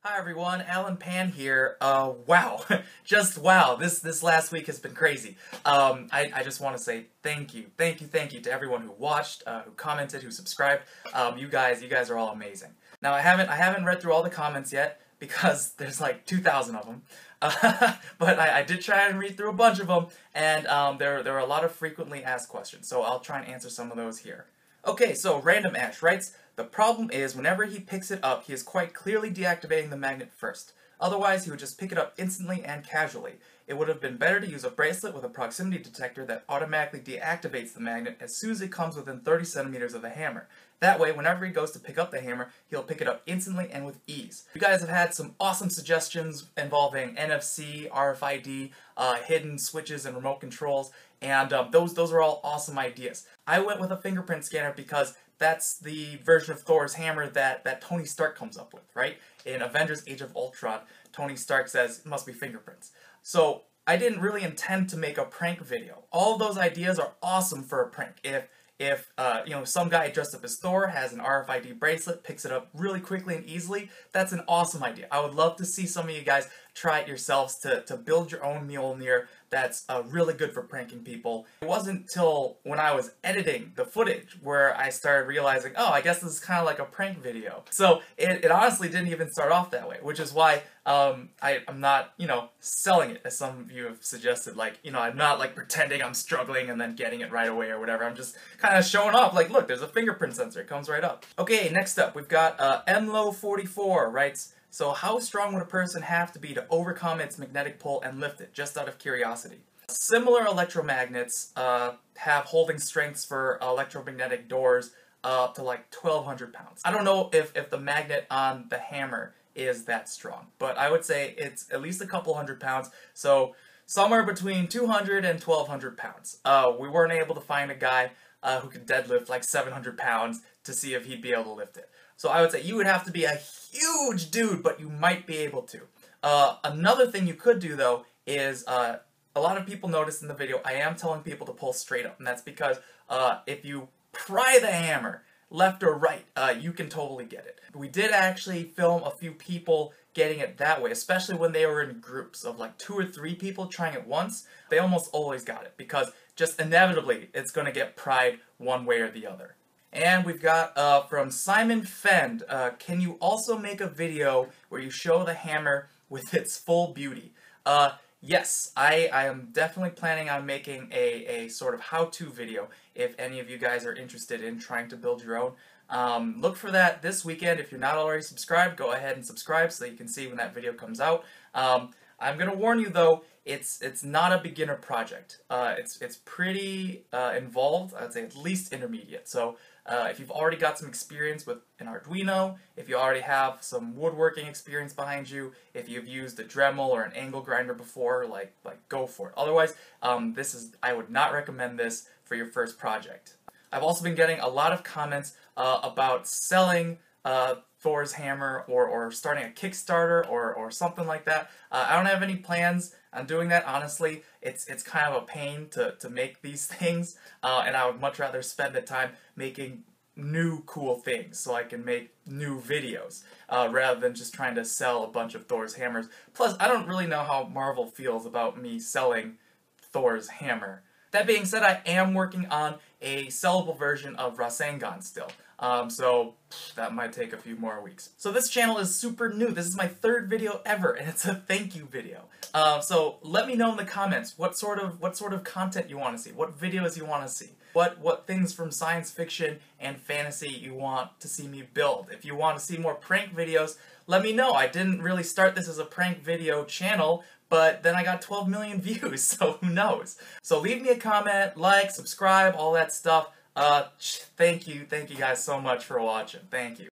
Hi everyone, Alan Pan here. Wow, just wow. This last week has been crazy. I just want to say thank you to everyone who watched, who commented, who subscribed. You guys are all amazing. Now I haven't read through all the comments yet because there's like 2,000 of them. But I did try and read through a bunch of them, and there were a lot of frequently asked questions. So I'll try and answer some of those here. Okay, so Random Ash writes, the problem is whenever he picks it up, he is quite clearly deactivating the magnet first. Otherwise, he would just pick it up instantly and casually. It would have been better to use a bracelet with a proximity detector that automatically deactivates the magnet as soon as it comes within 30 centimeters of the hammer. That way, whenever he goes to pick up the hammer, he'll pick it up instantly and with ease. You guys have had some awesome suggestions involving NFC, RFID, hidden switches and remote controls, and those are all awesome ideas. I went with a fingerprint scanner because that's the version of Thor's hammer that Tony Stark comes up with, right? In Avengers Age of Ultron, Tony Stark says it must be fingerprints. So I didn't really intend to make a prank video. All of those ideas are awesome for a prank. If you know, some guy dressed up as Thor has an RFID bracelet, picks it up really quickly and easily, that's an awesome idea. I would love to see some of you guys try it yourselves to build your own Mjolnir that's really good for pranking people. It wasn't until when I was editing the footage where I started realizing, oh, I guess this is kind of like a prank video. So it honestly didn't even start off that way, which is why I'm not, you know, selling it, as some of you have suggested. Like, you know, I'm not like pretending I'm struggling and then getting it right away or whatever. I'm just kind of showing off, like, look, there's a fingerprint sensor. It comes right up. Okay, next up, we've got MLO44 writes, so how strong would a person have to be to overcome its magnetic pull and lift it, just out of curiosity? Similar electromagnets have holding strengths for electromagnetic doors up to like 1,200 pounds. I don't know if the magnet on the hammer is that strong, but I would say it's at least a couple hundred pounds, so somewhere between 200 and 1,200 pounds. We weren't able to find a guy who could deadlift like 700 pounds to see if he'd be able to lift it. So I would say you would have to be a huge dude, but you might be able to. Another thing you could do, though, is a lot of people noticed in the video I am telling people to pull straight up, and that's because if you pry the hammer left or right, you can totally get it. We did actually film a few people getting it that way, especially when they were in groups of like 2 or 3 people trying it once. They almost always got it, because just inevitably it's going to get pried one way or the other. And we've got from Simon Fend, can you also make a video where you show the hammer with its full beauty? Yes, I am definitely planning on making a sort of how-to video if any of you guys are interested in trying to build your own. Look for that this weekend. If you're not already subscribed, go ahead and subscribe so that you can see when that video comes out. I'm going to warn you though, it's not a beginner project. It's pretty involved. I'd say at least intermediate. So if you've already got some experience with an Arduino, if you already have some woodworking experience behind you, if you've used a Dremel or an angle grinder before, like go for it. Otherwise, I would not recommend this for your first project. I've also been getting a lot of comments about selling Thor's hammer or starting a Kickstarter or something like that. I don't have any plans on doing that, honestly. It's kind of a pain to make these things, and I would much rather spend the time making new cool things so I can make new videos rather than just trying to sell a bunch of Thor's hammers. Plus, I don't really know how Marvel feels about me selling Thor's hammer. That being said, I am working on a sellable version of Rasengan still. So that might take a few more weeks. So this channel is super new. This is my 3rd video ever, and it's a thank you video. So let me know in the comments what sort of content you want to see, what videos you want to see, what things from science fiction and fantasy you want to see me build. If you want to see more prank videos, let me know. I didn't really start this as a prank video channel, but then I got 12 million views, so who knows? So leave me a comment, like, subscribe, all that stuff. Thank you guys so much for watching. Thank you.